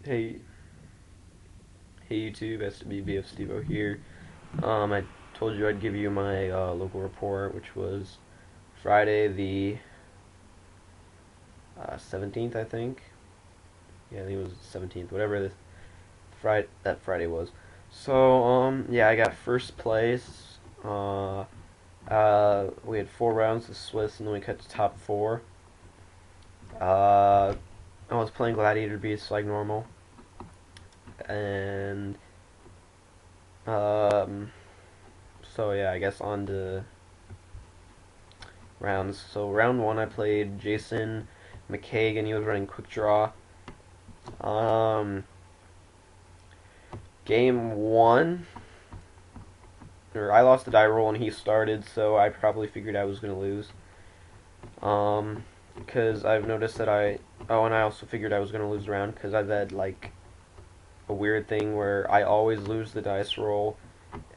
Hey, hey YouTube, Swbfstevo here. I told you I'd give you my local report, which was Friday the 17th, I think. Yeah, I think it was 17th, whatever that Friday was. So, yeah, I got first place. We had 4 rounds of Swiss, and then we cut to top four. Uh, I was playing Gladiator Beasts like normal, and um, so yeah, I guess on to rounds. So round one, I played Jason McKagan. He was running quick draw. Um, game one, or I lost the die roll and he started, so I probably figured I was gonna lose. Because I've noticed that and I also figured I was gonna lose the round because I've had like a weird thing where I always lose the dice roll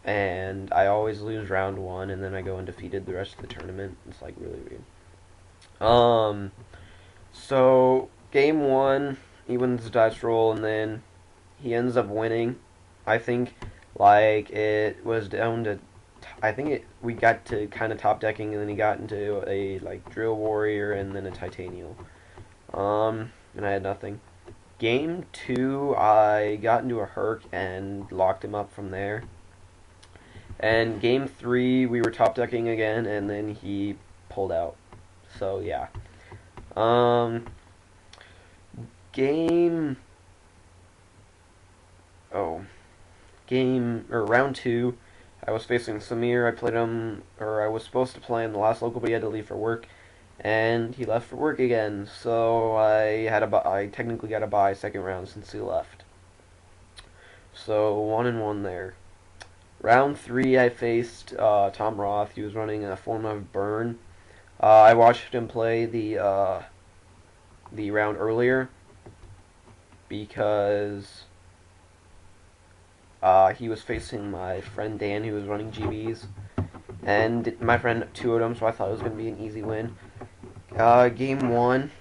and I always lose round one and then I go undefeated the rest of the tournament. It's like really weird. Um, So game one, he wins the dice roll, and then he ends up winning. I think like it was down to, I think we got to kind of top decking, and then he got into a like drill warrior and then a titanium. And I had nothing. Game two, I got into a herc and locked him up from there. And game three, we were top decking again, and then he pulled out. So yeah. Um, game oh game or round two, I was facing Samir. I played him, or I was supposed to play him the last local, but he had to leave for work, and he left for work again. So I technically got a bye second round since he left. So 1-1 there. Round three, I faced Tom Roth. He was running a form of burn. I watched him play the round earlier because he was facing my friend Dan, who was running GBs, and my friend 2'd him, so I thought it was going to be an easy win. Game one,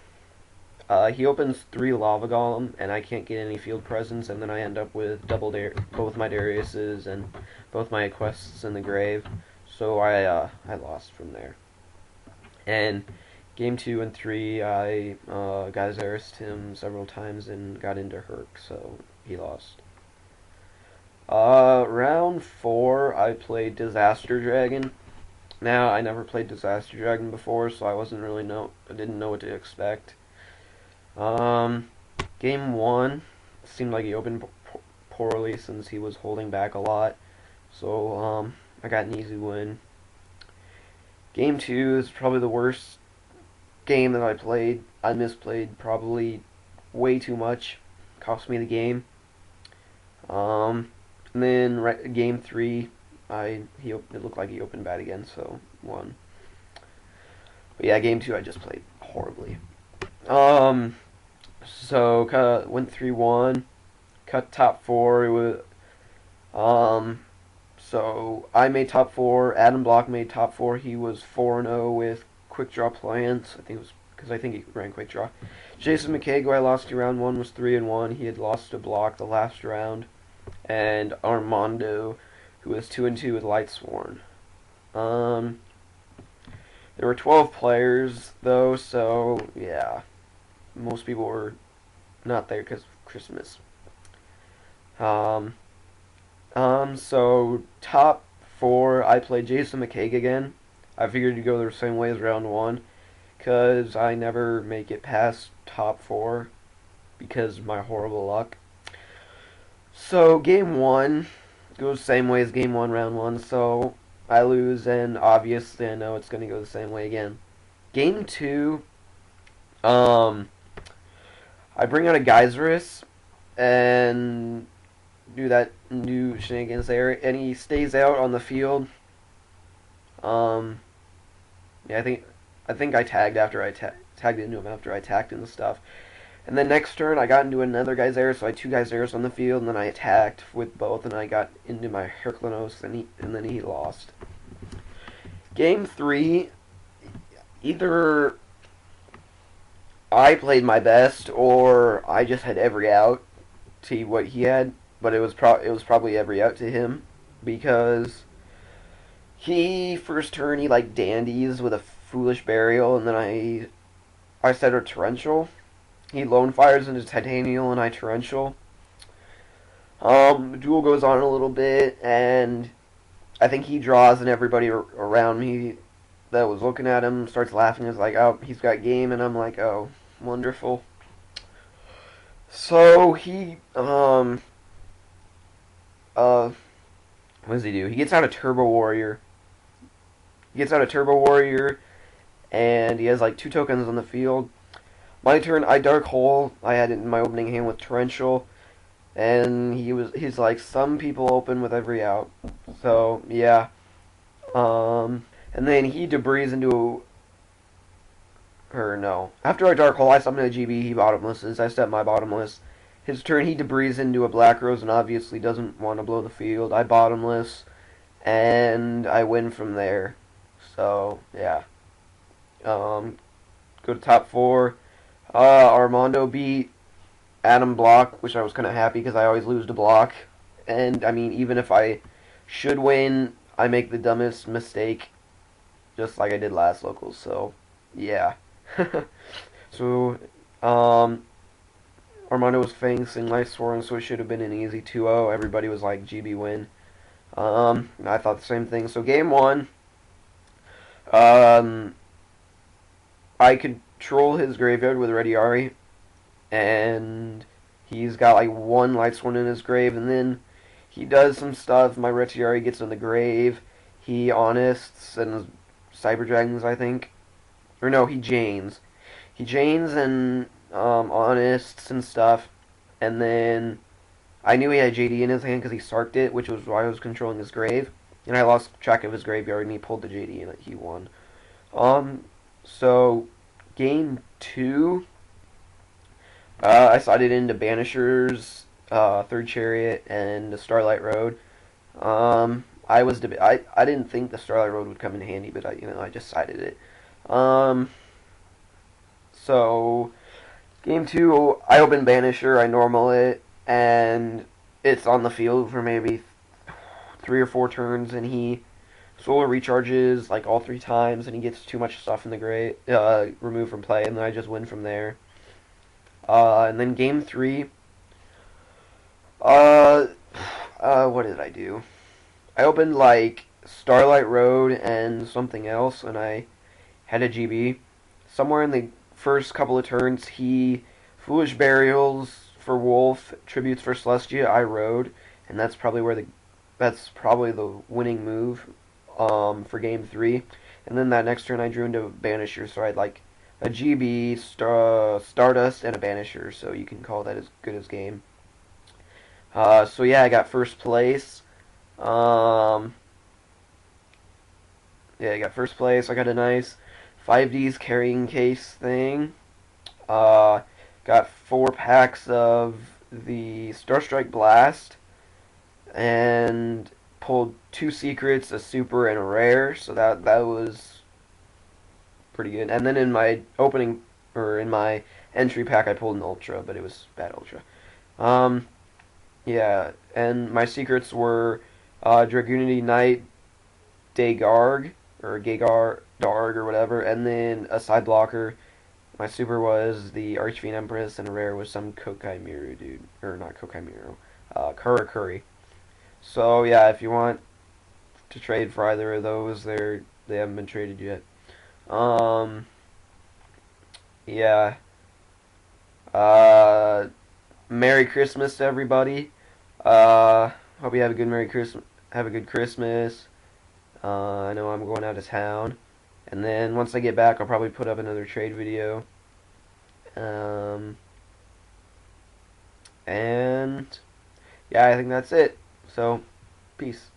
he opens 3 Lava Golem, and I can't get any field presence, and then I end up with both my Dariuses and both my quests in the grave, so I lost from there. And game 2 and 3, I Geyserist him several times and got into Herc, so he lost. Round 4, I played Disaster Dragon. Now, I never played Disaster Dragon before, so I didn't know what to expect. Game 1 seemed like he opened poorly since he was holding back a lot, so I got an easy win. Game 2 is probably the worst game that I played. I misplayed probably way too much. Cost me the game. And then game 3, it looked like he opened bad again, so won. But yeah, game 2 I just played horribly. So went 3-1, cut top 4. It was so I made top 4. Adam Block made top 4. He was 4-0 with quick draw plans. I think it was because I think he ran quick draw. Jason McKay, who I lost to round 1, was 3-1. He had lost to Block the last round. And Armando, who was 2-2 with Lightsworn. There were 12 players though, so yeah, most people were not there because of Christmas. Um, so top 4, I played Jason McKaig again. I figured you'd go the same way as round 1, because I never make it past top 4 because of my horrible luck. So game 1 goes the same way as game 1, round 1, so I lose, and obviously I know it's going to go the same way again. Game 2, I bring out a Geyserus and do shenanigans there, and he stays out on the field. Yeah, I think I tagged after tagged into him after I attacked and stuff. And then next turn, I got into another Geyser, so I had 2 Geysers on the field, and then I attacked with both, and I got into my Herculenos, and then he lost. Game 3, either I played my best, or I just had every out, to what he had, but it was probably every out to him because he first turn he like dandies with a foolish burial, and then I set a torrential. He lone fires into titanial, and I torrential. Duel goes on a little bit, and I think he draws, and everybody around me that was looking at him starts laughing. It's like, oh, he's got game, and I'm like, oh, wonderful. So uh, what does he do? He gets out a Turbo Warrior. He gets out a Turbo Warrior, and he has like 2 tokens on the field. My turn, I Dark Hole. I had it in my opening hand with Torrential, and he's like, some people open with every out. So yeah. And then he debris into or no. After I Dark Hole, I summon a GB. He bottomlesses. I step my bottomless. His turn, he debris into a Black Rose, and obviously doesn't want to blow the field. I bottomless, and I win from there. So yeah. Go to top 4. Armando beat Adam Block, which I was kind of happy because I always lose to Block. And, I mean, even if I should win, I make the dumbest mistake, just like I did last locals. So, yeah. So, Armando was facing Life Sworn, so it should have been an easy 2-0. Everybody was like, GB win. I thought the same thing. So, game 1, I control his graveyard with Ready Ari, and he's got like 1 Light Sworn in his grave, and then he does some stuff. My Retiari gets in the grave. He Honests and Cyber Dragons, I think. Or no, he Janes. He Janes and Honests and stuff. And then I knew he had JD in his hand because he sarked it, which was why I was controlling his grave. And I lost track of his graveyard, and he pulled the JD, and he won. So, game 2, I sided into Banishers, Third Chariot, and the Starlight Road. I didn't think the Starlight Road would come in handy, but I just sided it. So game 2, I open Banisher, I normal it, and it's on the field for maybe 3 or 4 turns, and he solar recharges like all 3 times, and he gets too much stuff in the grave, removed from play, and then I just win from there. And then game 3, what did I do? I opened like Starlight Road and something else, and I had a GB. Somewhere in the first couple of turns, he Foolish Burials for Wolf, Tributes for Celestia, I rode, and that's probably the winning move for game 3. And then that next turn I drew into Banisher, so I had like a GB, Stardust, and a Banisher, so you can call that as good as game. So yeah, I got first place. Yeah, I got first place. I got a nice 5Ds carrying case thing. Got 4 packs of the Starstrike Blast, and pulled 2 secrets, a super, and a rare. So that was pretty good. And then in my in my entry pack, I pulled an ultra, but it was bad ultra. Yeah, and my secrets were Dragoonity Knight, Dagarg, or Gagar, Darg, or whatever, and then a side blocker. My super was the Archfiend Empress, and a rare was some Kokai Miru dude. Or not Kokai Miru, Kurakuri. So yeah, if you want to trade for either of those, they haven't been traded yet. Yeah. Merry Christmas to everybody. Hope you have a good Merry Christmas. Have a good Christmas. I know I'm going out of town, and then once I get back, I'll probably put up another trade video. And yeah, I think that's it. So, peace.